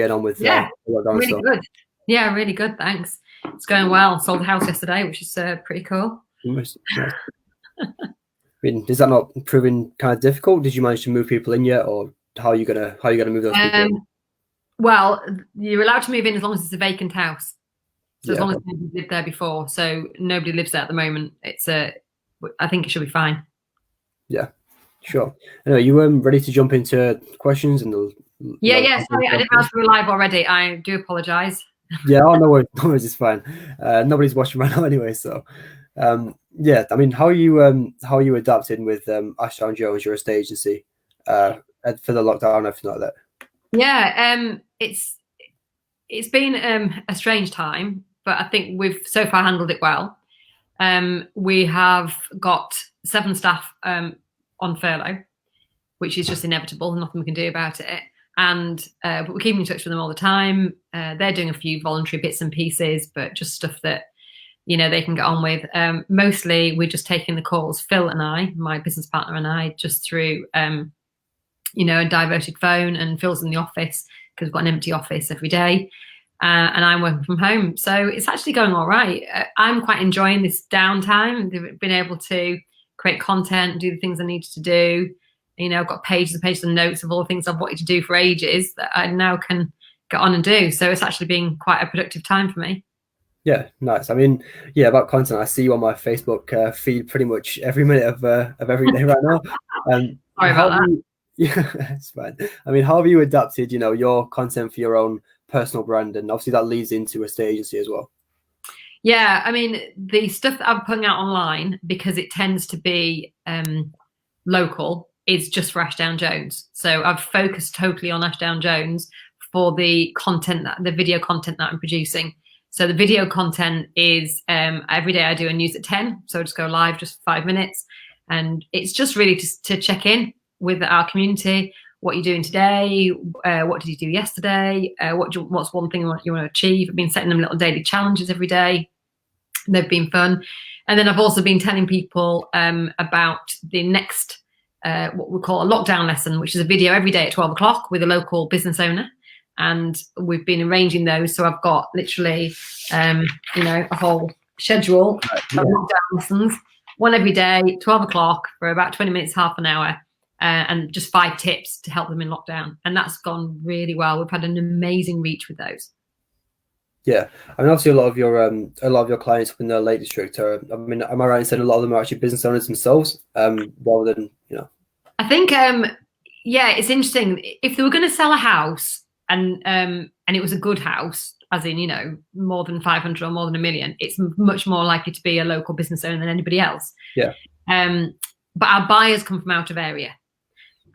getting on with Yeah, lockdown really stuff? good. Yeah, really good. Thanks. It's going well. Sold a house yesterday, which is pretty cool. Nice, nice. I mean, is that not proving kind of difficult? Did you manage to move people in yet, or how are you gonna move those people in? Well, you're allowed to move in as long as it's a vacant house. So as Yeah, long as nobody's lived there before. So nobody lives there at the moment. I think it should be fine. yeah, sure. Anyway, you ready to jump into questions and the Yeah. Sorry, I didn't realize we were live already. I do apologise. Yeah, oh, no worries, it's fine. Nobody's watching right now anyway, so yeah. I mean, how are you adapting with AshdownJones, your estate agency, for the lockdown and everything like that? Yeah, it's been a strange time, but I think we've so far handled it well. We have got 7 staff on furlough, which is just inevitable. Nothing we can do about it. And but we're keeping in touch with them all the time. They're doing a few voluntary bits and pieces, but just stuff that they can get on with. Mostly, we're just taking the calls. Phil and I, my business partner and I, just through a diverted phone. And Phil's in the office because we've got an empty office every day. And I'm working from home. So it's actually going all right. I'm quite enjoying this downtime. They've been able to create content, do the things I needed to do. I've got pages and pages of notes of all the things I've wanted to do for ages that I now can get on and do. So it's actually been quite a productive time for me. Yeah, nice. I mean, yeah, about content, I see you on my Facebook feed pretty much every minute of every day right now. Sorry about that. Yeah, it's fine. I mean, how have you adapted, your content for your own personal brand, and obviously that leads into a estate agency as well? Yeah, I mean, the stuff that I'm putting out online, because it tends to be local, is just for Ashdown So I've focused totally on Ashdown for the content, the video content that I'm producing. So the video content is every day I do a news at 10. So I just go live just 5 minutes. And it's just really to check in with our community. What you're doing today? What did you do yesterday? What's one thing you want to achieve? I've been setting them little daily challenges every day. They've been fun. And then I've also been telling people about the next, what we call a lockdown lesson, which is a video every day at 12 o'clock with a local business owner. And we've been arranging those. So I've got literally, a whole schedule of lockdown lessons, one every day, 12 o'clock for about 20 minutes, half an hour. And just 5 tips to help them in lockdown. And that's gone really well. We've had an amazing reach with those. Yeah, I mean, obviously a lot of your clients up in the Lake District are, I mean, am I right in saying a lot of them are actually business owners themselves, rather than, I think, yeah, it's interesting. If they were going to sell a house and it was a good house, as in, more than 500 or more than 1 million, it's much more likely to be a local business owner than anybody else. Yeah. But our buyers come from out of area.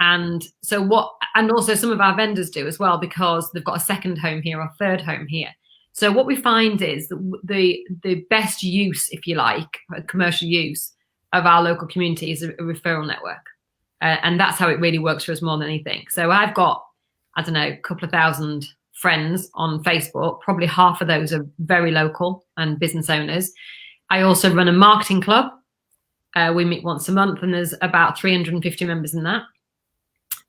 And also some of our vendors do as well, because they've got a second home here or third home here. So what we find is that the best use, if you like, commercial use of our local community is a referral network. And that's how it really works for us more than anything. So I've got, I don't know, a couple of thousand friends on Facebook. Probably half of those are very local and business owners. I also run a marketing club. We meet once a month, and there's about 350 members in that.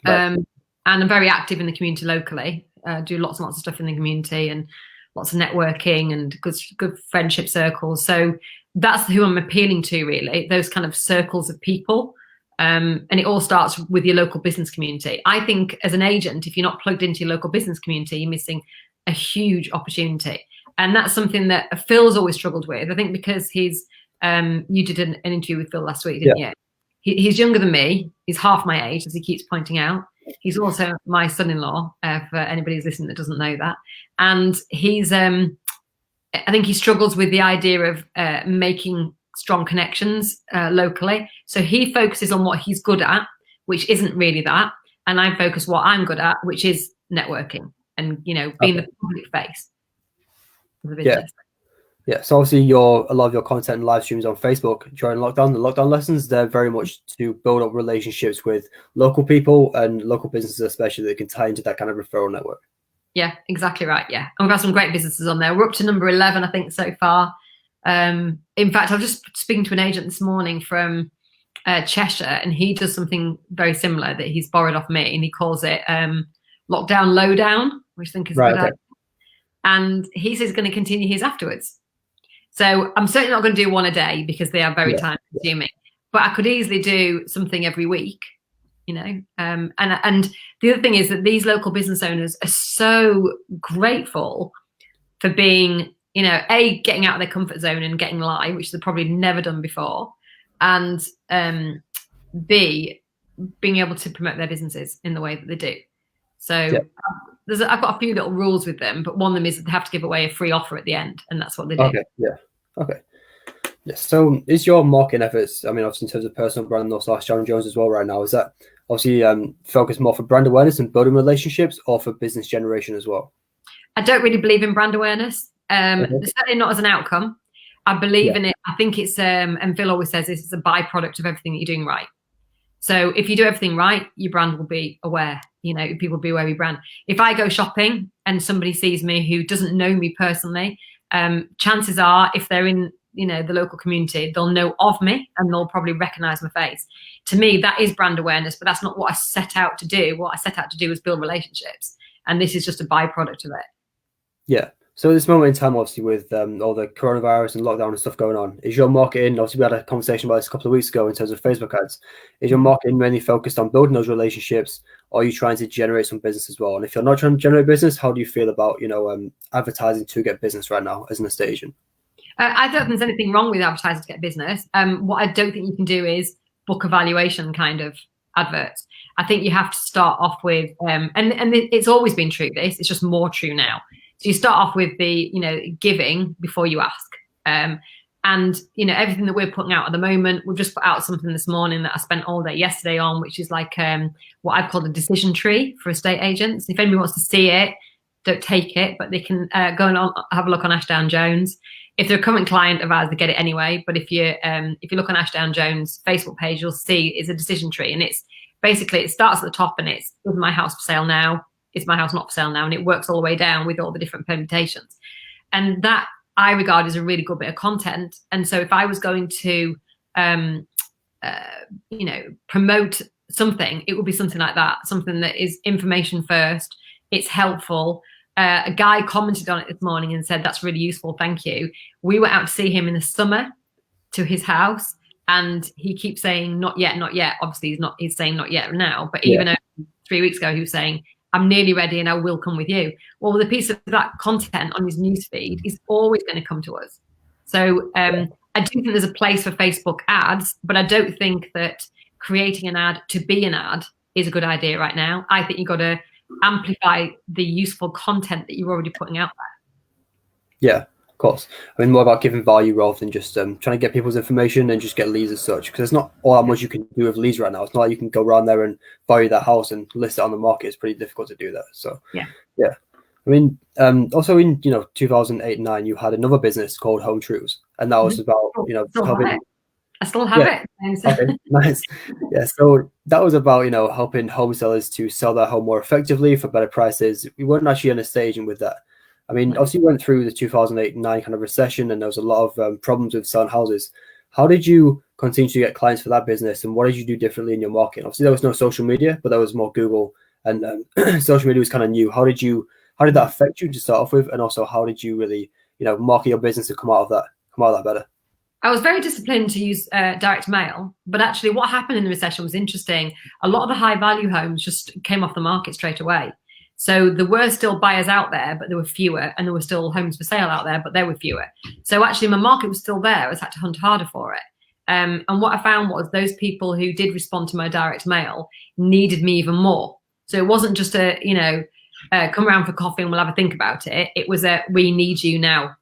Right. And I'm very active in the community locally. Do lots and lots of stuff in the community and lots of networking and good friendship circles. So that's who I'm appealing to, really, those kind of circles of people. And it all starts with your local business community. I think as an agent, if you're not plugged into your local business community, you're missing a huge opportunity. And that's something that Phil's always struggled with. I think because he's, you did an interview with Phil last week, didn't you? He's younger than me. He's half my age, as he keeps pointing out. He's also my son-in-law, for anybody who's listening that doesn't know that. And he's, I think he struggles with the idea of making strong connections locally. So he focuses on what he's good at, which isn't really that. And I focus what I'm good at, which is networking and, being the public face of the business. Yeah, so obviously a lot of your content and live streams on Facebook during lockdown, the lockdown lessons, they're very much to build up relationships with local people and local businesses, especially, that can tie into that kind of referral network. Yeah, exactly right. Yeah, and we've got some great businesses on there. We're up to number 11, I think, so far. In fact, I was just speaking to an agent this morning from Cheshire, and he does something very similar that he's borrowed off me, and he calls it lockdown lowdown. which I think is a Right. good Okay. idea. And he says he's going to continue his afterwards. So I'm certainly not going to do one a day because they are very time consuming. But I could easily do something every week, you know. And the other thing is that these local business owners are so grateful for being, you know, A, getting out of their comfort zone and getting live, which they've probably never done before, and B, being able to promote their businesses in the way that they do. So I've got a few little rules with them, but one of them is that they have to give away a free offer at the end, and that's what they do. Okay. Yeah. Okay. Yes. So is your marketing efforts, I mean, obviously in terms of personal brand and also AshdownJones as well right now, is that obviously focused more for brand awareness and building relationships or for business generation as well? I don't really believe in brand awareness. Certainly not as an outcome. I believe in it. I think it's, and Phil always says this is a byproduct of everything that you're doing right. So if you do everything right, your brand will be aware. You know, people will be aware of your brand. If I go shopping and somebody sees me who doesn't know me personally, chances are if they're in, you know, the local community, they'll know of me and they'll probably recognize my face. To me, that is brand awareness, but that's not what I set out to do. What I set out to do was build relationships. And this is just a byproduct of it. Yeah. So at this moment in time, obviously with all the coronavirus and lockdown and stuff going on, is your marketing, obviously we had a conversation about this a couple of weeks ago in terms of Facebook ads, is your marketing mainly focused on building those relationships, or are you trying to generate some business as well? And if you're not trying to generate business, how do you feel about, you know, advertising to get business right now as an estate agent? I don't think there's anything wrong with advertising to get business. What I don't think you can do is book a valuation kind of adverts. I think you have to start off with, and it's always been true, this, it's just more true now. So you start off with the, you know, giving before you ask. And, you know, everything that we're putting out at the moment, we've just put out something this morning that I spent all day yesterday on, which is like what I've called a decision tree for estate agents. If anybody wants to see it, don't take it, but they can go and have a look on AshdownJones. If they're a current client of ours, they get it anyway. But if you look on AshdownJones Facebook page, you'll see it's a decision tree. And it's basically, it starts at the top and it's, is my house for sale now? Is my house not for sale now? And it works all the way down with all the different permutations. And that I regard as a really good bit of content. And so if I was going to, you know, promote something, it would be something like that, something that is information first. It's helpful. A guy commented on it this morning and said, that's really useful. Thank you. We went out to see him in the summer to his house and he keeps saying, not yet, not yet. Obviously he's saying not yet now, but even 3 weeks ago, he was saying, I'm nearly ready and I will come with you. Well, with a piece of that content on his newsfeed, he's always going to come to us. So I do think there's a place for Facebook ads, but I don't think that creating an ad to be an ad is a good idea right now. I think you've got to amplify the useful content that you're already putting out there. Yeah, of course. I mean, more about giving value rather than just trying to get people's information and just get leads as such, because there's not all that much you can do with leads right now. It's not like you can go around there and value that house and list it on the market. It's pretty difficult to do that. So yeah. I mean, also in 2008-9, you had another business called Home Truths, and that was about helping. I still have it. Okay, nice. Yeah, so that was about helping home sellers to sell their home more effectively for better prices. We weren't actually on a stage with that. I mean, obviously we went through the 2008-9 kind of recession, and there was a lot of problems with selling houses. How did you continue to get clients for that business, and what did you do differently in your marketing? Obviously, there was no social media, but there was more Google, and social media was kind of new. How did that affect you to start off with, and also how did you really market your business to come out of that better? I was very disciplined to use direct mail, but actually what happened in the recession was interesting. A lot of the high value homes just came off the market straight away. So there were still buyers out there, but there were fewer, and there were still homes for sale out there, but there were fewer. So actually my market was still there. I just had to hunt harder for it. And what I found was those people who did respond to my direct mail needed me even more. So it wasn't just come around for coffee and we'll have a think about it. It was we need you now.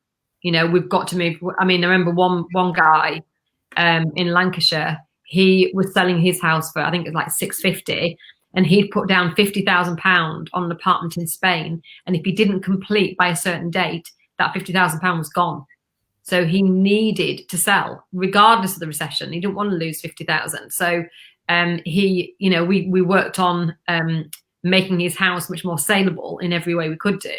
We've got to move. I mean, I remember one guy in Lancashire, he was selling his house for, I think it was like $650, and he'd put down £50,000 on an apartment in Spain. And if he didn't complete by a certain date, that £50,000 was gone. So he needed to sell regardless of the recession. He didn't want to lose 50,000. So we worked on making his house much more saleable in every way we could do,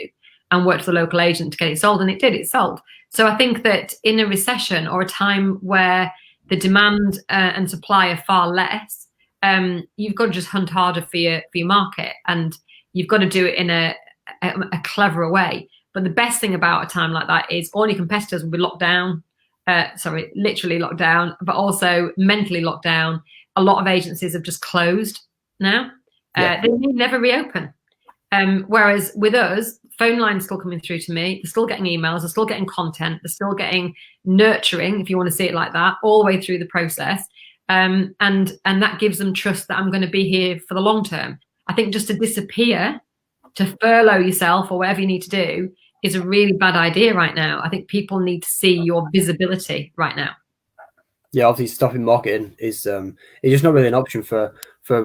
and worked with the local agent to get it sold, and it sold. So I think that in a recession or a time where the demand and supply are far less, you've got to just hunt harder for your market, and you've got to do it in a a cleverer way. But the best thing about a time like that is all your competitors will be locked down. Sorry, literally locked down, but also mentally locked down. A lot of agencies have just closed now. They may never reopen. Whereas with us, phone lines still coming through to me. They're still getting emails. They're still getting content. They're still getting nurturing, if you want to see it like that, all the way through the process. And that gives them trust that I'm going to be here for the long term. I think just to disappear, to furlough yourself or whatever you need to do is a really bad idea right now. I think people need to see your visibility right now. Yeah, obviously stopping marketing is just not really an option for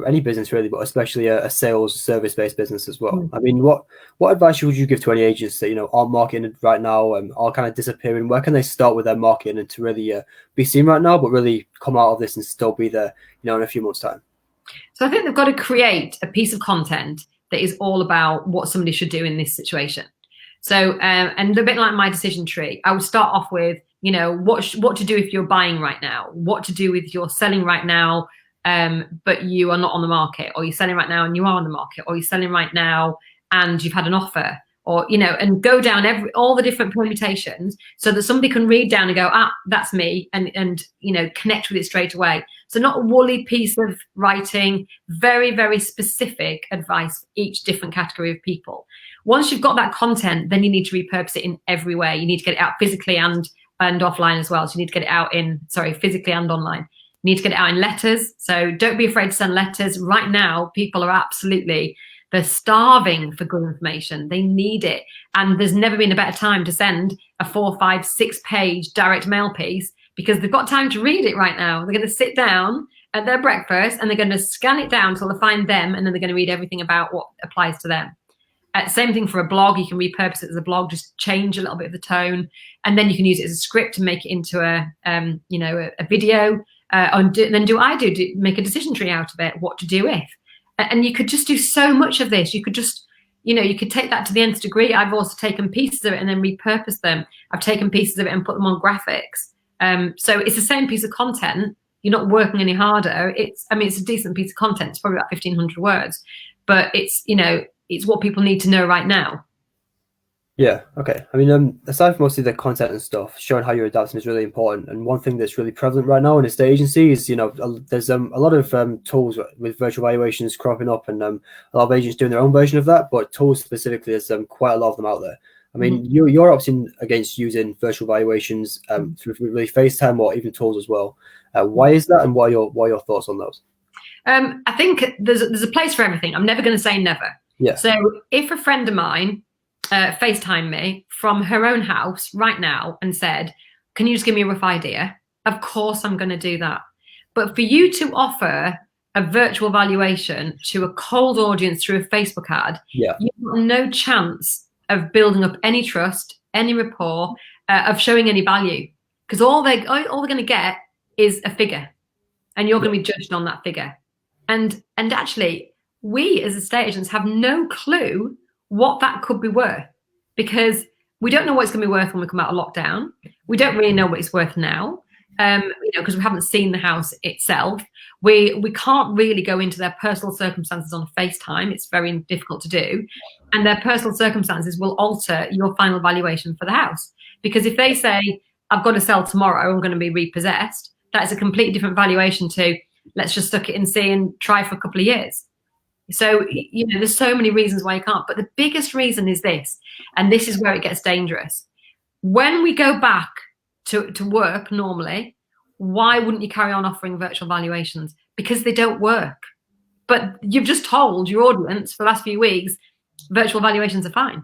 any business really, but especially a sales service-based business as well. I mean, what advice would you give to any agents that, you know, aren't marketing right now and are kind of disappearing? Where can they start with their marketing and to really be seen right now, but really come out of this and still be there, you know, in a few months' time? So I think they've got to create a piece of content that is all about what somebody should do in this situation. So, and a bit like my decision tree, I would start off with, you know, what to do if you're buying right now, what to do if you're selling right now, but you are not on the market, or you're selling right now and you are on the market, or you're selling right now and you've had an offer, or, you know, and go down all the different permutations so that somebody can read down and go, that's me, and you know, connect with it straight away. So not a woolly piece of writing, very, very specific advice for each different category of people. Once you've got that content, then you need to repurpose it in every way. You need to get it out physically and offline as well. So you need to get it out physically and online. You need to get it out in letters. So don't be afraid to send letters. Right now, people are they're starving for good information. They need it. And there's never been a better time to send a 4, 5, 6 page direct mail piece, because they've got time to read it right now. They're going to sit down at their breakfast and they're going to scan it down until they find them, and then they're going to read everything about what applies to them. Same thing for a blog. You can repurpose it as a blog, just change a little bit of the tone, and then you can use it as a script to make it into a video. Make a decision tree out of it, what to do if. And you could just do so much of this. You could just, you know, you could take that to the nth degree. I've also taken pieces of it and then repurposed them. I've taken pieces of it and put them on graphics. So it's the same piece of content. You're not working any harder. It's a decent piece of content. It's probably about 1,500 words, but it's, you know, it's what people need to know right now. Yeah. Okay. I mean, aside from mostly the content and stuff, showing how you're adapting is really important. And one thing that's really prevalent right now in estate agency is, you know, there's a lot of tools with virtual valuations cropping up, and a lot of agents doing their own version of that. But tools specifically, there's quite a lot of them out there. I mean, you're opting against using virtual valuations through really FaceTime or even tools as well. Why is that, and what are your thoughts on those? I think there's a place for everything. I'm never going to say never. Yeah. So if a friend of mine FaceTime me from her own house right now and said, can you just give me a rough idea? Of course I'm going to do that. But for you to offer a virtual valuation to a cold audience through a Facebook ad, you have no chance of building up any trust, any rapport, of showing any value. Because all they're going to get is a figure, and you're going to be judged on that figure. And actually, we as estate agents have no clue what that could be worth, because we don't know what it's going to be worth when we come out of lockdown. We don't really know what it's worth now, because we haven't seen the house itself. We can't really go into their personal circumstances on FaceTime. It's very difficult to do. And their personal circumstances will alter your final valuation for the house. Because if they say, I've got to sell tomorrow, I'm going to be repossessed, that's a completely different valuation to, let's just stuck it and see and try for a couple of years. So, there's so many reasons why you can't. But the biggest reason is this, and this is where it gets dangerous. When we go back to work normally, why wouldn't you carry on offering virtual valuations? Because they don't work. But you've just told your audience for the last few weeks, virtual valuations are fine.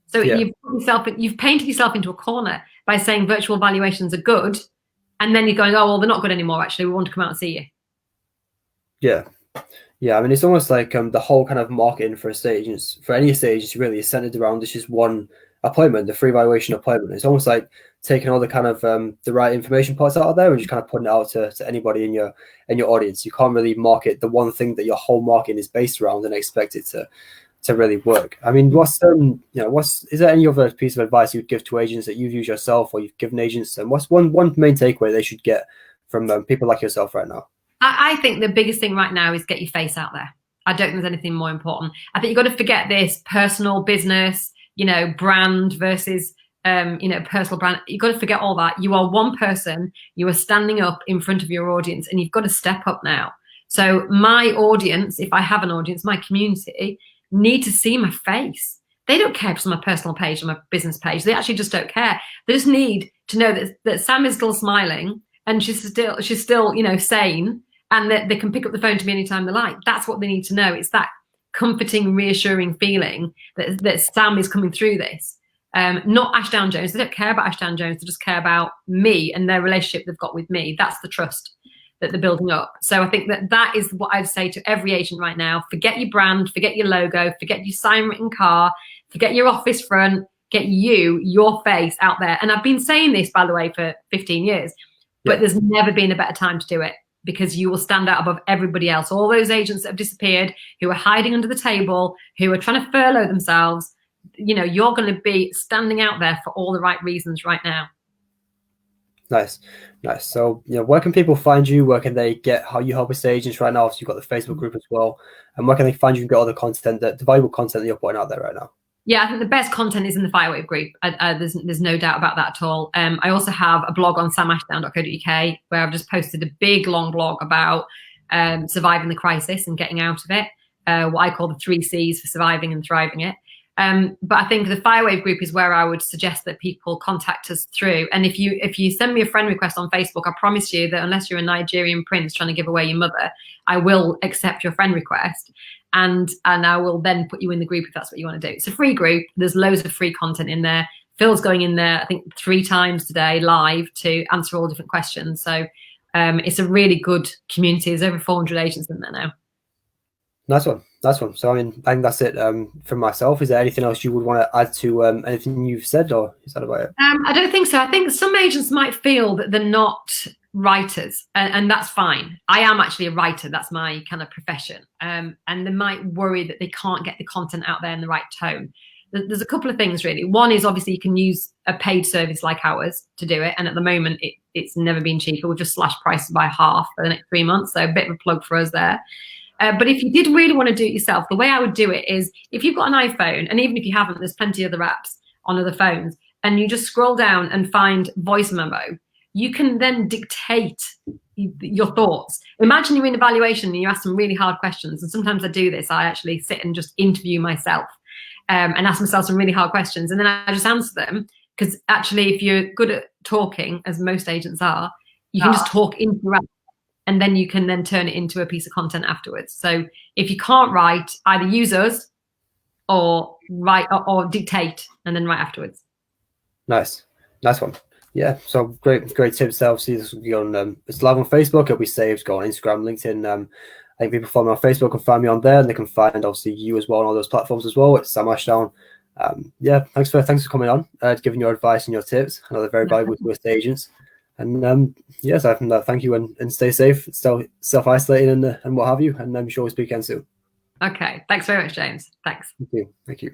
So you've painted yourself into a corner by saying virtual valuations are good. And then you're going, oh, well, they're not good anymore. Actually, we want to come out and see you. Yeah. Yeah, I mean, it's almost like the whole kind of marketing for estate agents, for any estate agents really, is centered around this just one appointment, the free valuation appointment. It's almost like taking all the kind of the right information parts out of there and just kind of putting it out to anybody in your audience. You can't really market the one thing that your whole marketing is based around and expect it to really work. I mean, is there any other piece of advice you'd give to agents that you've used yourself or you've given agents? And what's one main takeaway they should get from people like yourself right now? I think the biggest thing right now is get your face out there. I don't think there's anything more important. I think you've got to forget this personal business, you know, brand versus, you know, personal brand. You've got to forget all that. You are one person. You are standing up in front of your audience, and you've got to step up now. So my audience, if I have an audience, my community need to see my face. They don't care if it's on my personal page or my business page. They actually just don't care. They just need to know that Sam is still smiling and she's still, you know, sane, and that they can pick up the phone to me anytime they like. That's what they need to know. It's that comforting, reassuring feeling that Sam is coming through this. Not AshdownJones. They don't care about AshdownJones. They just care about me and their relationship they've got with me. That's the trust that they're building up. So I think that is what I'd say to every agent right now. Forget your brand, forget your logo, forget your sign written car, forget your office front, get your face out there. And I've been saying this, by the way, for 15 years, but there's never been a better time to do it, because you will stand out above everybody else. All those agents that have disappeared, who are hiding under the table, who are trying to furlough themselves, you know, you're going to be standing out there for all the right reasons right now. Nice. So, you know, where can people find you? Where can they get how you help estate agents right now? So you've got the Facebook group as well. And where can they find you and get all the content, the valuable content that you're putting out there right now? Yeah, I think the best content is in the Firewave group. There's no doubt about that at all. I also have a blog on samashdown.co.uk where I've just posted a big, long blog about surviving the crisis and getting out of it, what I call the 3 C's for surviving and thriving it. But I think the Firewave group is where I would suggest that people contact us through. And if you send me a friend request on Facebook, I promise you that unless you're a Nigerian prince trying to give away your mother, I will accept your friend request. And I will then put you in the group if that's what you want to do. It's a free group. There's loads of free content in there. Phil's going in there, I think 3 times today live to answer all different questions. So it's a really good community. There's over 400 agents in there now. Nice one. So I mean, I think that's it from myself. Is there anything else you would want to add to anything you've said, or is that about it? I don't think so. I think some agents might feel that they're not writers, and that's fine. I am actually a writer. That's my kind of profession. And they might worry that they can't get the content out there in the right tone. There's a couple of things really. One is obviously you can use a paid service like ours to do it. And at the moment, it's never been cheaper. We've just slashed prices by half for the next 3 months. So a bit of a plug for us there. But if you did really want to do it yourself, the way I would do it is if you've got an iPhone, and even if you haven't, there's plenty of other apps on other phones, and you just scroll down and find voice memo, you can then dictate your thoughts. Imagine you're in a valuation and you ask some really hard questions. And sometimes I do this. I actually sit and just interview myself and ask myself some really hard questions. And then I just answer them. Because actually, if you're good at talking, as most agents are, you can just talk into your app. And then you can then turn it into a piece of content afterwards. So if you can't write, either use us or write or dictate and then write afterwards. Nice one. Yeah, so great tips there. Obviously, this will be on it's live on Facebook. It'll be saved. Go on Instagram, LinkedIn. I think people follow me on Facebook and find me on there, and they can find obviously you as well on all those platforms as well. It's Sam Ashdown. Yeah, thanks for coming on, giving your advice and your tips. I know they're very valuable to estate agents. And yes, I thank you and stay safe, still self-isolating and what have you. And I'm sure we'll speak again soon. Okay, thanks very much, James. Thanks. Thank you.